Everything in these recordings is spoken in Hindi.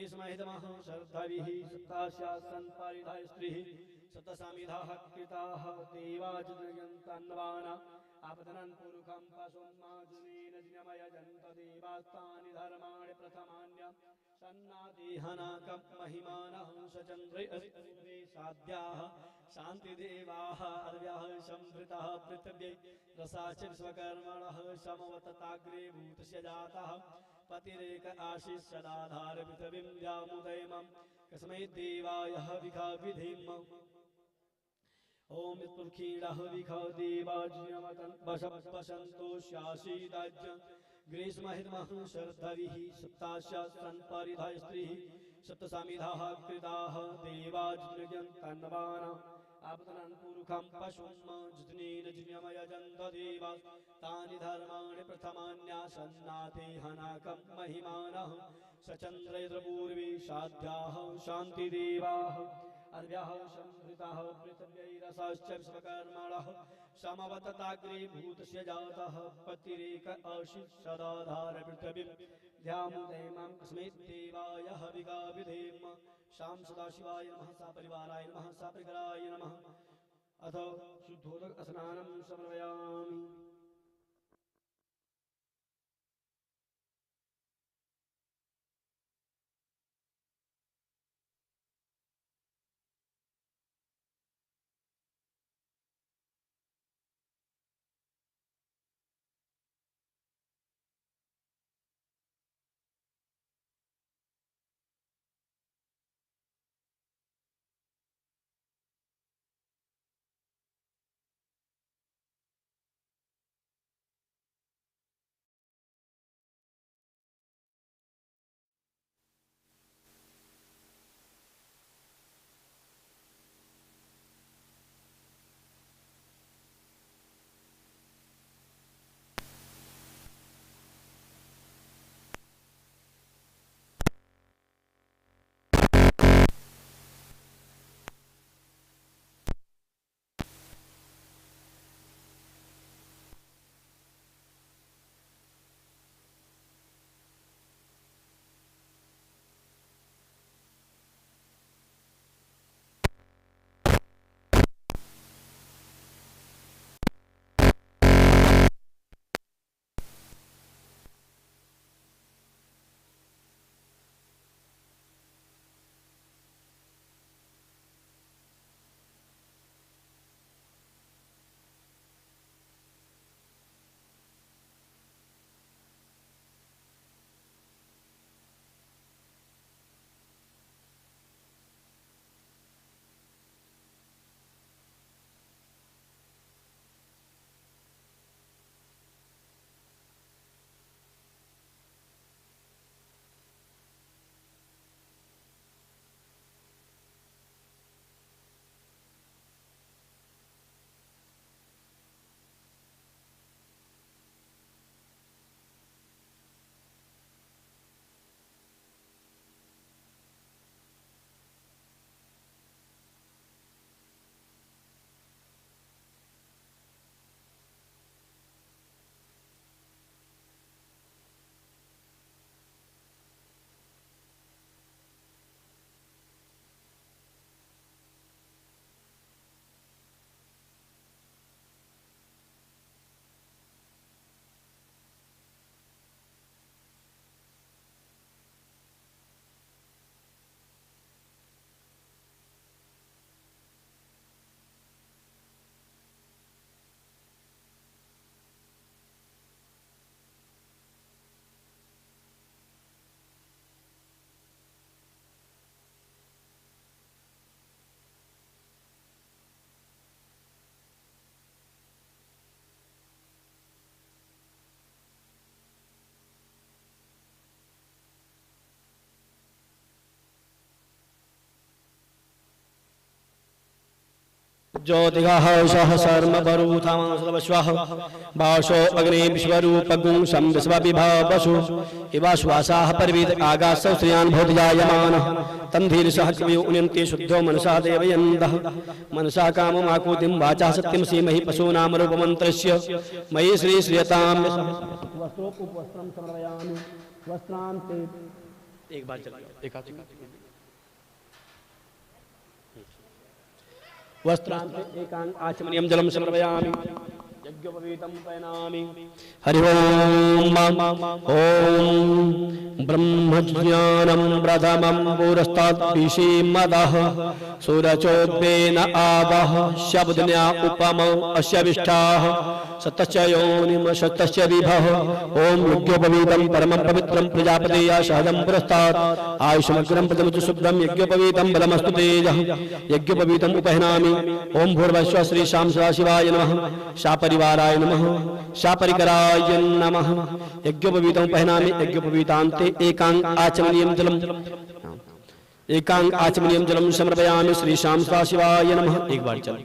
ग्रीष्महितमः शरद्भिः सप्तास्यासन् परिधाय स्त्रीः सप्तसमिधाः कृताः देवाजुजयन्तन्वाना आपदनन् पुरुखं पशुमाजुनेन जिनमयजन्त देवास्तानि धर्माणि प्रथमान्य सन्नादेहनाकं महिमानः सचन्द्रे अस्ते साध्याः शान्तिदेवाः अद्याः संवृतः पृथिव्यै रसाच विश्वकर्मणः समवतताग्रे भूतस्य जातः पतिरेक आशीष सदाधार पृथिवीं व्यामुदयमं कस्मै देवाय विखा विधेम ओम पुरुखीणः विखा देवाज्ञमतन् वशपशन्तोष्यासीदाज्ञ ग्रीष्महितमः शरद्भिः सप्तास्यासन् परिधाय स्त्रीः सप्तसमिधाः कृताः देवाज्ञयन्तन्वाना आपदनन् पुरुखं पशुमाजुनेन जिनमयजन्त देवा तानि धर्माणि प्रथमान्यासन्नाते हनाकं महिमानः सचन्द्रैर्पूर्वे साध्याः शान्तिदेवाः अद्याः संवृताः पृथिव्यैरसाश्च विश्वकर्मणः समवतताग्रे भूतस्य जातः पतिरेक आशीष सदाधार पृथिवीं ध्यामुदयमं कस्मै देवाय हविगा विधेम शाम सदाशिवाय नमः सपरिवाराय नमः सपरिकराय नमः अथ शुद्धोदक स्नानं समर्पयामि। ज्योतिषः सहसर्मबरूथमश्वः भाषो अग्ने विश्वरूपगुं संविश्वविभावसु इवाश्वासाः परिवीत आगासौ श्रियान् भूतजायमानः तं धीरसः कवियो उन्यन्ते शुद्धो मनसा देवयन्दः मनसा काममाकुतिं वाचा सत्यं सीमहि पशूनां रूपमन्त्रस्य मयि श्री श्रियतां वस्त्रं समर्पयामि वस्त्रां ते एक बार चलिए एक हाथ वस्त्रांते एकांग आचमनीयं जलम समर्पयामि यज्ञोपवीतं पयनामि हरि ओम ब्रह्मज्ञानं प्रथमं पुरस्तात् विषीमदः सुरचोद्वेन आवः शब्दन्या उपमौ अस्य विष्ठाः सतश्च योनिम सतश्च विभः ओम यज्ञोपवीतं परमं पवित्रं प्रजापतेया सहजं पुरस्तात् आयुष्मग्रं प्रथमच शुभ्रं यज्ञोपवीतं बलमस्तु तेजः यज्ञोपवीतं उपहनामि ओम भूर्भुवः श्री श्याम सदाशिवाय नमः शापरिवाराय नमः शापरिकराय नमः यज्ञोपवीतं उपहनामि यज्ञोपवीतान्ते एकांग आचमनीयं जलम समर्पयामि श्री श्याम सदाशिवाय नमः एक बार चल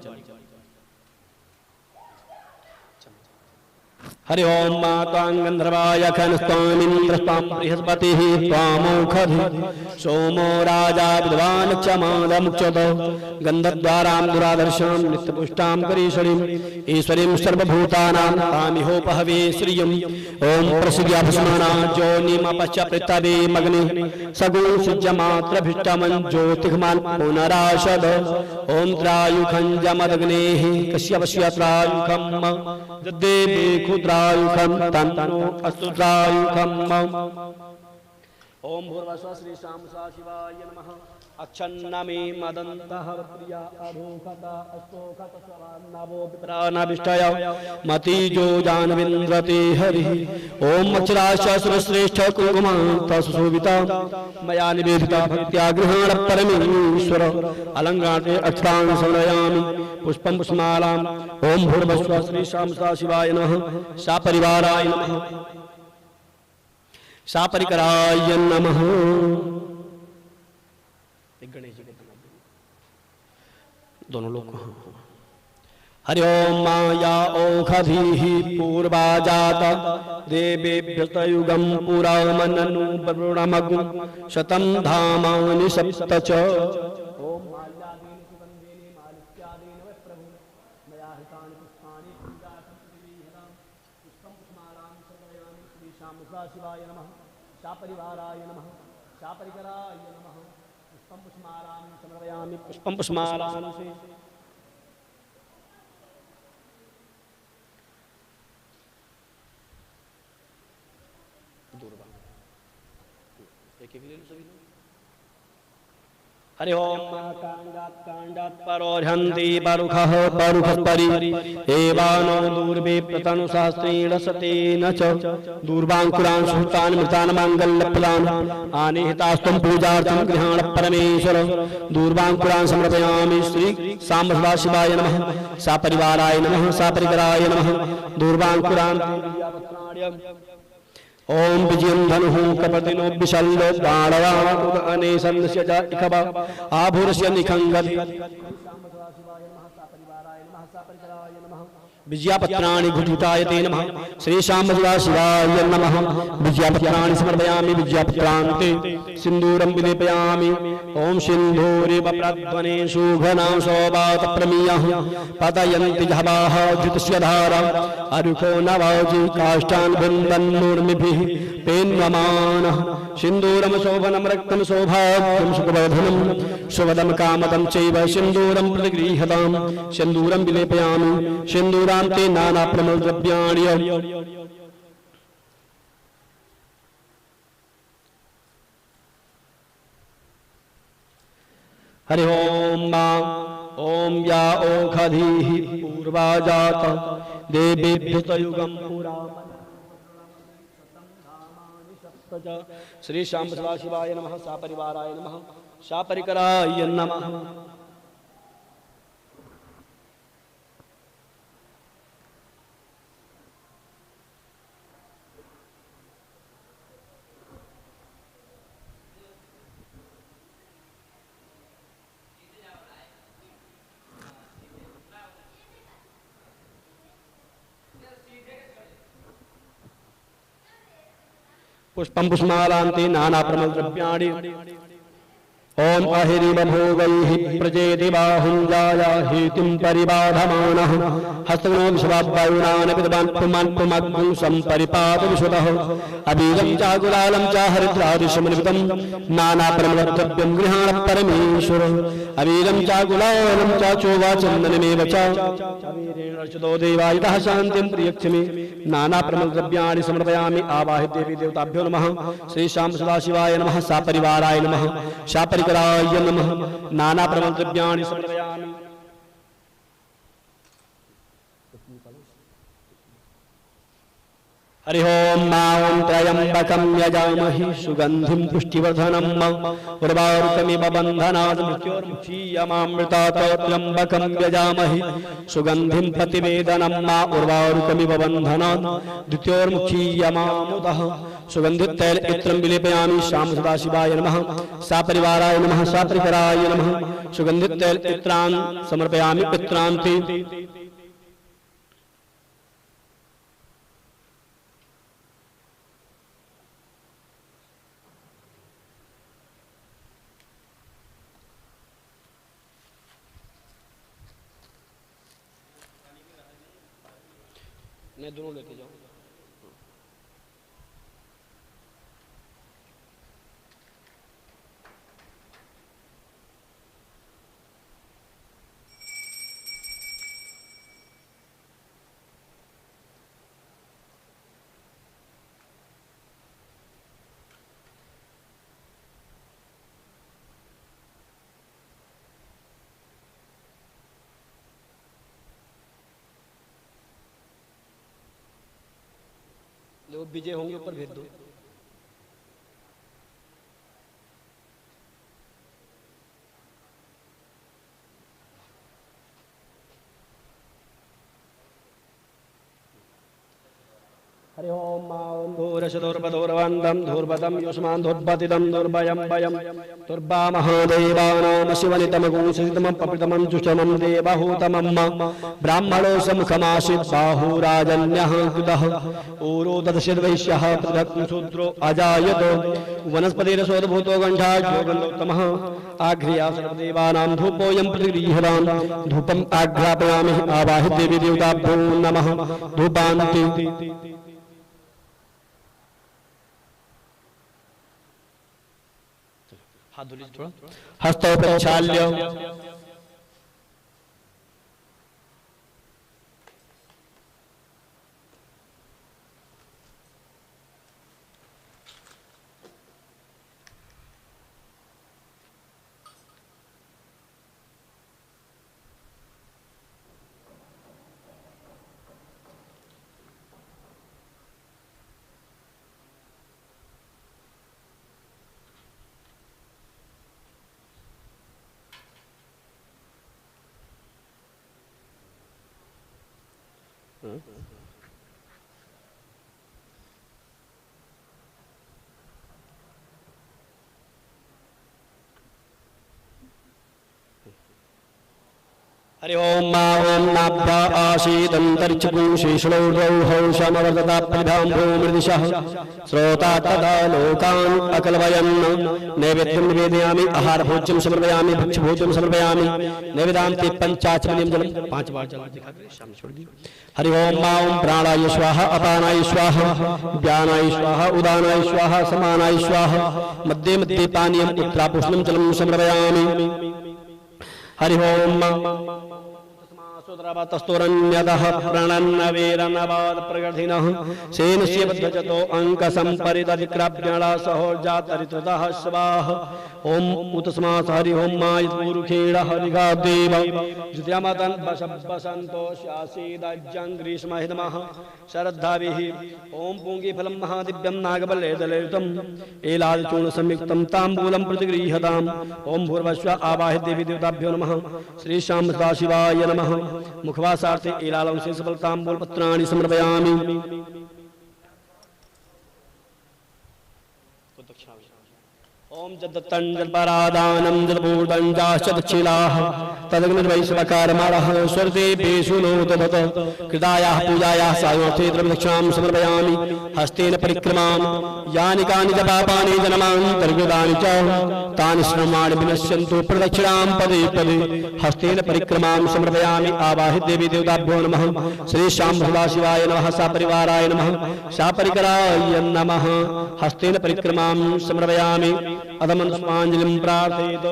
हरि ओम मातां गंधर्वाय खनस्तामिन्द्रस्तां बृहस्पतिः त्वामोखधि सोमो राजा विद्वान् च मादमुच्यत गन्धद्वारां दुरादर्शां नित्यपुष्टां करीषणीं ईश्वरीं सर्वभूतानां तामिहोपहवे श्रियम् ओम प्रसिद्ध्याभस्माना जोनिमपश्च पृथ्वी मग्नि सगुण सिज्जमात्रभिष्टमं ज्योतिर्मान् पुनराशद ओम त्रायुखं जमदग्नेः कश्यपस्य त्रायुखं देवे खुद्रायुखं तन्नो अस्तु त्रायुखं ओम भूर्भुवः श्री श्याम सदाशिवाय नमः अच्छन्नमे मदन्तः प्रिया अभूखता अस्तोखतस्वान्नवो विप्रानाभिष्टय मतिजो जानविन्द्रते हरिः ओम अक्षराश्च सुरश्रेष्ठ कुङ्कुमान्ता सुशोभिता मया निवेदिता भक्त्या गृहाण परमेश्वर अलङ्कारे अक्षरान् समर्पयामि पुष्पं पुष्पमालाम् ओम भूर्भुवः श्री श्याम सदाशिवाय नमः शापरिवाराय नमः शापरिकराय नमः गणेश जी दोनों लोग हरि ओम माया ओखधीः पूर्वा जाता देवेभ्यस्तयुगं पुरा मननु वरुणमगु शतं धामानि सप्त च ओम माल्यादीन सुगन्धेन मालिक्यादीन वै प्रभु मया हितानि पुष्पाणि पूजार्थं पुष्पं पुष्पमालां समर्पयामि श्री श्याम सदाशिवाय नमः शापरिवाराय नमः शापरिकराय नमः पुष्पं पुष्पमालां समर्पयामि पुष्पं पुष्पमालां से हरि ओम कांडात परोहन्ति बरुखः बरुखपरि एवानो दूर्वे प्रतनु शास्त्रेण सतेन च दूर्वांकुरान् सुतान् मृतान् मांगल्यफलान् आनिहितास्त्वं पूजार्थं गृहाण परमेश्वर दूर्वांकुरान् समर्पयामि श्री सांब सदाशिवाय नमः सापरिवाराय नमः सापरिकराय नमः दूर्वांकुरान् ओम विजयं धनुः कपतिनो विशल्लो बाणवा अनेसन्स्य च इखवा आभूरस्य निखङ्गति विजयापत्राणि घुटिताय ते नमः श्री श्याम सदाशिवाय नमः विजयापत्राणि समर्पयामि विजयापत्रान्ते सिन्दूरं विलेपयामि ओम सिन्धूरिव प्रध्वने सुघनां शोभात प्रमीयः पतयन्ति जहवाः धृतस्य धारा अरुको नवाजि काष्ठान् वृन्दन्नूर्मिभिः पेन्वमानः सिन्दूरं शोभनं रक्तं सौभाग्यं सुखवर्धनं सुवदं कामदं चैव सिन्दूरं प्रतिगृह्यतां सिन्दूरं विलेपयामि सिन्दूरान्ते नाना प्रमलद्रव्याणि हरि ओम ओम या ओखधीः पूर्वा जाता देवेभ्यस्तयुगं पुरा श्री श्याम सदाशिवाय नमः सापरिवाराय नमः शापरिकराय नमः पुष्पं पुष्पमालान्ते नाना प्रमलद्रव्याणि ओम अहिरिव भोगैः प्रजेति बाहुञ्जाया हेतिं परिबाधमानः हस्तगुणो विश्वावायुनान विद्वान् पुमान् पुमग्गुं सम्परिपात विशुतः अबीजं चागुलालं च हरिद्रादिशमनिवितं नानाप्रमलद्रव्यं गृहाण परमेश्वर अबीजं चागुलालं च चोवाचन्दनमेव च अबीरेण अर्चितो देवायतः शान्तिं प्रियक्षमे नानाप्रमलद्रव्याणि समर्पयामि आवाहि देवी देवताभ्यो नमः श्री श्याम सदाशिवाय नमः सापरिवाराय नमः शापरिकराय नमः नानाप्रमलद्रव्याणि समर्पयामि। हरि ओम मां त्र्यंबकं यजामहे सुगंधिं पुष्टिवर्धनम् उर्वारुकमिव बन्धनात् मृत्योर्मुक्षीयमामृतात् त्र्यंबकं यजामहे सुगंधिं प्रतिवेदनं मा उर्वारुकमिव बन्धनात् द्वितीयोर्मुक्षीयमामुदः सुगंधित तैल इत्रं विलेपयामि श्याम सदाशिवाय नमः सापरिवाराय नमः सापरिकराय नमः सुगंधित तैल इत्रान् समर्पयामि इत्रान्ते मैं दोनों लेके जाऊँ। लोग विजय होंगे ऊपर भेज दो। हरि ओम मां धूरशदोर्बधोरवन्दं धूर्वदं युष्मान् धोर्बतिदं दुर्भयं भयं दुर्बा महादेवानां शिवनितमगुंसितमं पपितमं जुष्टमं देवहूतमं ब्राह्मणो समुखमासीत् बाहुराजन्यः कृतः ऊरोदशद्वैश्यः पृथक् शूद्रो अजायत वनस्पतिरसोद्भूतो गण्डाढ्योगन्धोत्तमः आघ्रिया सर्वदेवानां धूपोऽयं प्रतिगृह्यताम् धूपम् आघ्रापयामि आवाहि देवी देवताभ्यो नमः धूपान्ते हाथ धो लीजिए थोड़ा हस्तौ प्रक्षाल्य हरि ओम मां नाभ्या आसीदन्तरिक्षपुंशीष्णोर्दौहौ समवर्तता प्रतिभां भूमृदिशः श्रोता तदा लोकान् अकलवयन् नैवेद्यं निवेदयामि आहारभोज्यं समर्पयामि भक्ष्यभोज्यं समर्पयामि नैवेदान्ते पञ्चाचमनीयं जलं 5 बार जल दिखा दे शाम छोड़ दी। हरि ओम मां प्राणाय स्वाहा अपानाय स्वाहा व्यानाय स्वाहा उदानाय स्वाहा समानाय स्वाहा मध्ये मध्ये पानीयम् उत्तरापुष्णं जलं समर्पयामि। हरि ओम तस्तोरन्यदः प्रणन्नवीरनवाद प्रगर्धिनः सेनस्य बद्धचतो अङ्कसम्परिदधिक्राभ्यणा सहोर्जातरिततः स्वाह ओम उत्तस्मात् हरि ओम मायपूरुखेण हरिगादेव द्वितीयमतन् बसन्तो शासीदज्जं ग्रीष्महितमः शरद्धाभिः ओम पूंगीफलं महादिव्यं नागबलेदलयुतम् एलादिचूर्णसंयुक्तं ताम्बूलं प्रतिगृह्यताम् ओम भूर्भुवः आवाहि देवी देवताभ्यो नमः श्री श्याम सदाशिवाय नमः मुखवासार्थे एलालं से सबलताम्बूल पत्राणि समर्पयामि। ओम जदत्तं जलपरादानं जलपूर्तं चाश्च दक्षिणाः तदग्निर्वैश्वकारमाणः स्वर्देभ्येषु नो दधत कृतायाः पूजायाः सायोर्थे द्रव्यदक्षिणां समर्पयामि हस्तेन परिक्रमां यानि कानि च पापानि जन्मान्तर्गतानि च तानि श्रमाणि विनश्यन्तु प्रदक्षिणां पदे पदे हस्तेन परिक्रमां समर्पयामि आवाहि देवी देवताभ्यो नमः श्री श्याम शिवाय नमः सापरिवाराय नमः सापरिकराय नमः हस्तेन परिक्रमां समर्पयामि अधमन्स्माञ्जलिं प्रार्थयेत्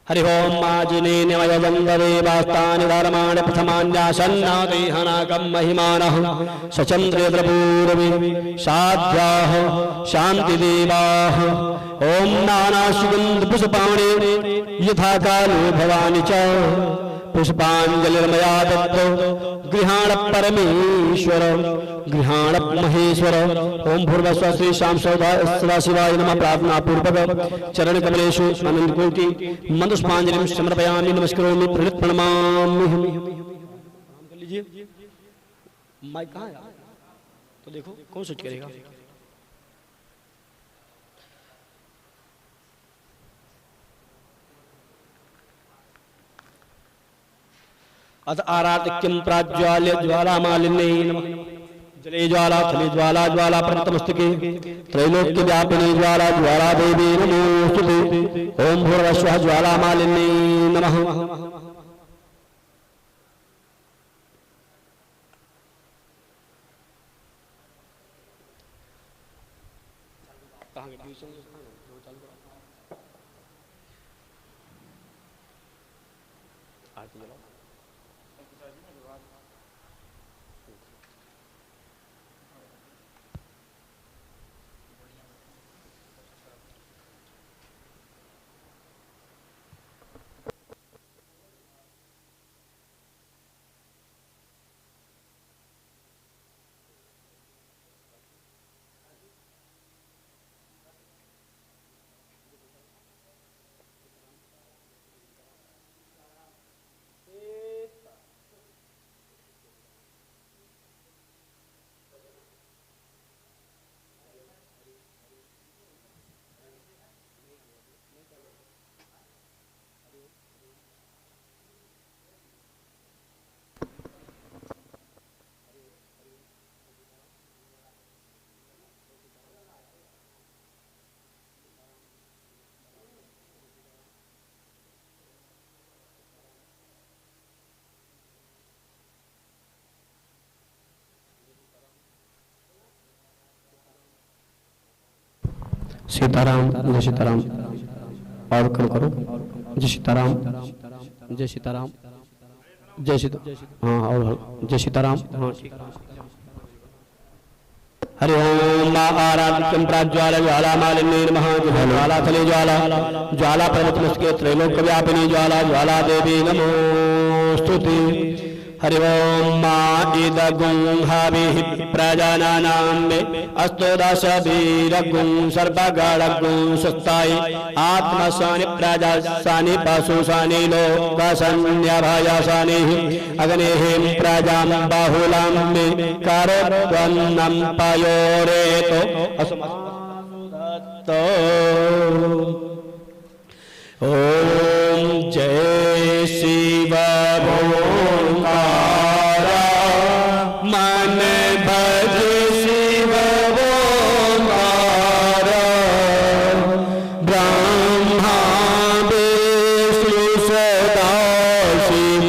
हरि ओम माजिने निमयजंगदेवास्तानि धर्माणि प्रथमान्यासन्नादेहनाकं महिमानः सचन्द्रेन्द्रपूर्वे साध्याः शान्तिदेवाः ओम नानासुगन्धपुष्पाणि यथा काले भवानि च पुष्पाञ्जलिर्मया दत्तो गृहाण परमेश्वर गृहाण महेश्वर ओम भूर्भुवः श्री श्याम सदाशिवाय नमः प्रार्थना पूर्वक चरण कमलेषु आनंद कोटि मंदपुष्पांजलिं समर्पयामि नमस्करोमि प्रणमामि। कर लीजिए माइक कहाँ है तो देखो कौन स्विच करेगा। अथ आराधिक्यं प्राज्वाल्य ज्वालामालिन्यै नमः जले ज्वाला थले ज्वाला ज्वाला पर्वतमस्तके त्रैलोक्य व्यापिनी ज्वाला ज्वाला देवी नमोस्तुते ओम भूर्भुवः ज्वालामालिन्यै नमः। सीताराम जय सीताराम और करो जय सीताराम जय सीताराम जय सीता हाँ और जय सीताराम हाँ ठीक। हरि ओम आराधिक्यं प्राज्वाल्य ज्वालामालिन्यै नमः ज्वाला थले ज्वाला ज्वाला पर्वतमस्तके त्रैलोक्य व्यापिनी ज्वाला ज्वाला देवी नमोस्तुते। हरि ओम मा इदगुं हविः प्रजानानां मे अस्तो दशभिरगुं सर्वगणगुं स्वस्ताय आत्मसानि प्रजासानि पशुसानि लोकसन्न्यभयसानिः अग्नेः प्रजां बाहुलां मे करोत्वन्नं पयोरेतो अस्मत्तो। ओम जय शिव ओंकारा मन भज शिव ओंकारा ब्रह्मा विष्णु सदा शिव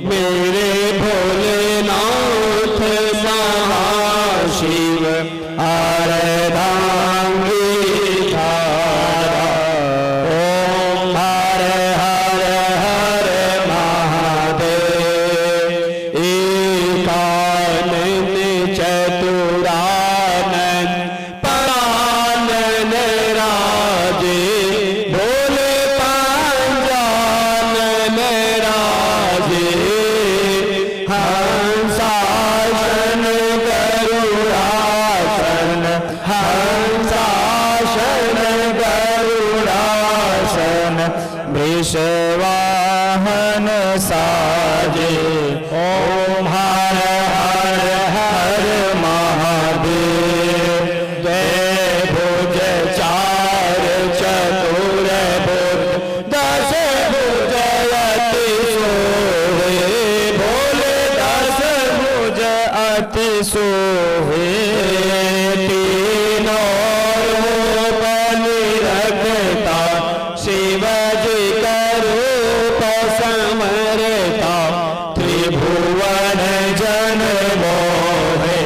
मेरे भोलेनाथ महाशिव अर्धांगी धारा ओम हर हर हर महादेव राजे। ओम हर हर हर महादेव। जय भुज चार चतुर भुज दस भुज अति सोहे। भोले दस भुज अति सोहे। तीनों रूप निरखता शिवजी का रूप समरता। त्रिभुवन जन मोहे।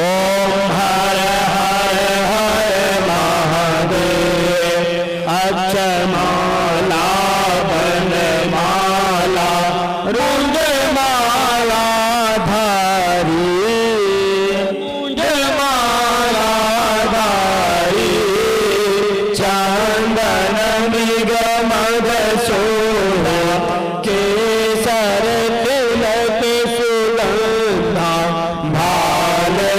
ओम हर हर हर महादेव। अक्षमाला वनमाला रुंडमाला धारी। रुंडमाला धारी। चंदन मृग मद सोहा। केसर तिलक सुगंधा। भाले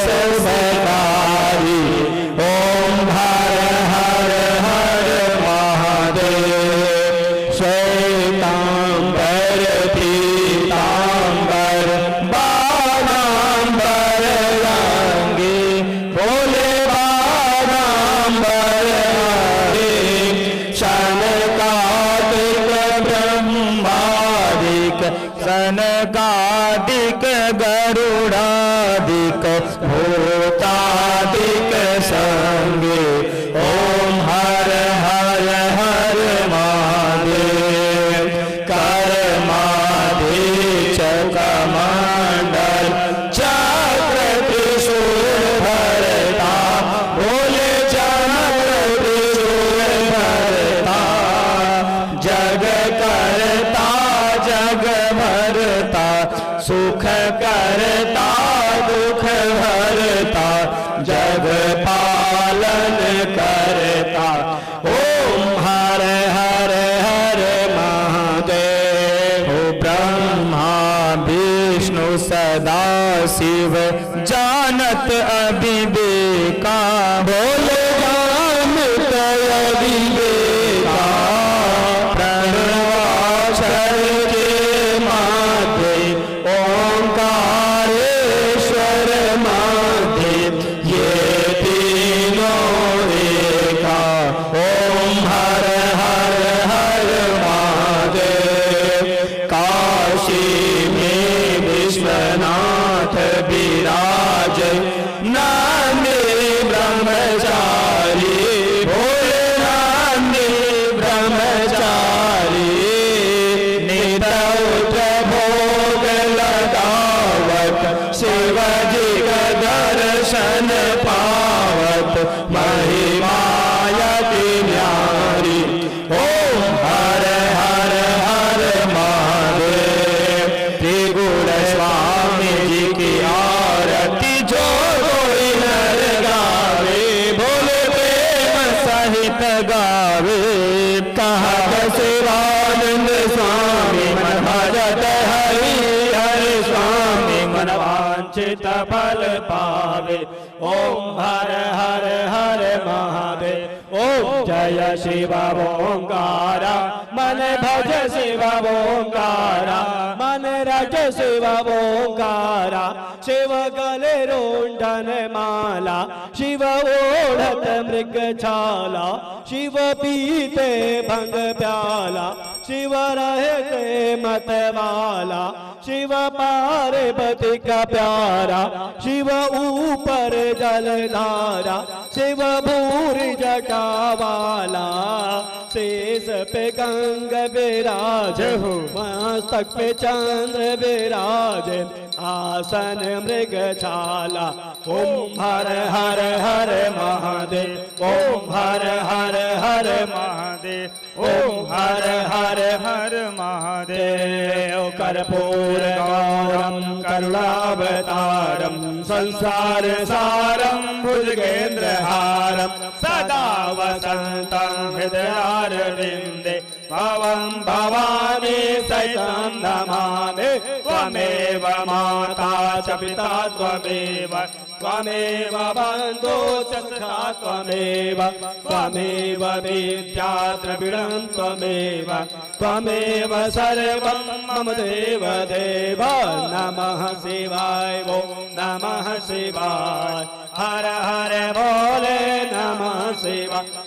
सर्वकारी। ओम हर हर हर महादेव। श्वेतांबर पीतांबर बाणांबर रंगे। भोले बाणांबर रंगे। शनकादिक ब्रह्मादिक सनकादिक गरुड़ादिक भूतादिक संगे। ओम हर हर हर महादेव। कर्माधीश कमंडल चक्र त्रिशूल भरता। भोले चक्र त्रिशूल भरता। जग करता जग भरता। सुख करता दुख भरता। जग पालन करता। ओम हर हर हर महादेव। ब्रह्मा विष्णु सदा शिव जानत अविवेका। बोले जानत अविवेका। प्रणवाक्षर के माथे ओंकारेश्वर माथे। ये तीनों एका। ओम हर हर हर महादेव। काशी में विश्वनाथ विराज। नामे ब्रह्मचारी। भोले नामे ब्रह्मचारी। निरौठ भोग लगावत शिवजी का दर्शन पावत। महिमायति न्यारी। ओम हर हर हर महादेव। त्रिगुण स्वामी जी की आरती जो कोई नर गावे। भोले प्रेम सहित गावे। कहा शिवानंद स्वामी मन भजत हरि। हरि स्वामी मन वांछित फल पावे। ओम हर हर हर महादेव। ओम जय शिव ओंकारा। मन भज शिव ओंकारा। मन रज शिव ओंकारा। शिव गले रोंढन माला। शिव ओढ़त मृग छाला। शिव पीते भंग प्याला। शिव रहते मतवाला। शिव पार्वती का प्यारा। शिव ऊपर जलधारा। शिव भूरि जटावाला। शेष पे गंग विराज हो। मस्तक पे चंद्र विराज। आसन मृग छाला। ओम हर हर हर महादेव। ओम हर हर हर महादेव। ओम हर हर हर महादेव। कर्पूर गौरम करुणावतारम। संसार सारम भुजगेन्द्र हारम। सदा वसंतं हृदयारविंदे। भवं भवानी सहितं नमामि त्वमेव माता च पिता त्वमेव त्वमेव बन्धो च सखा त्वमेव त्वमेव विद्या द्रविणं त्वमेव त्वमेव सर्वं मम देव देव नमः शिवाय ॐ नमः शिवाय हर हर बोले नमः शिवाय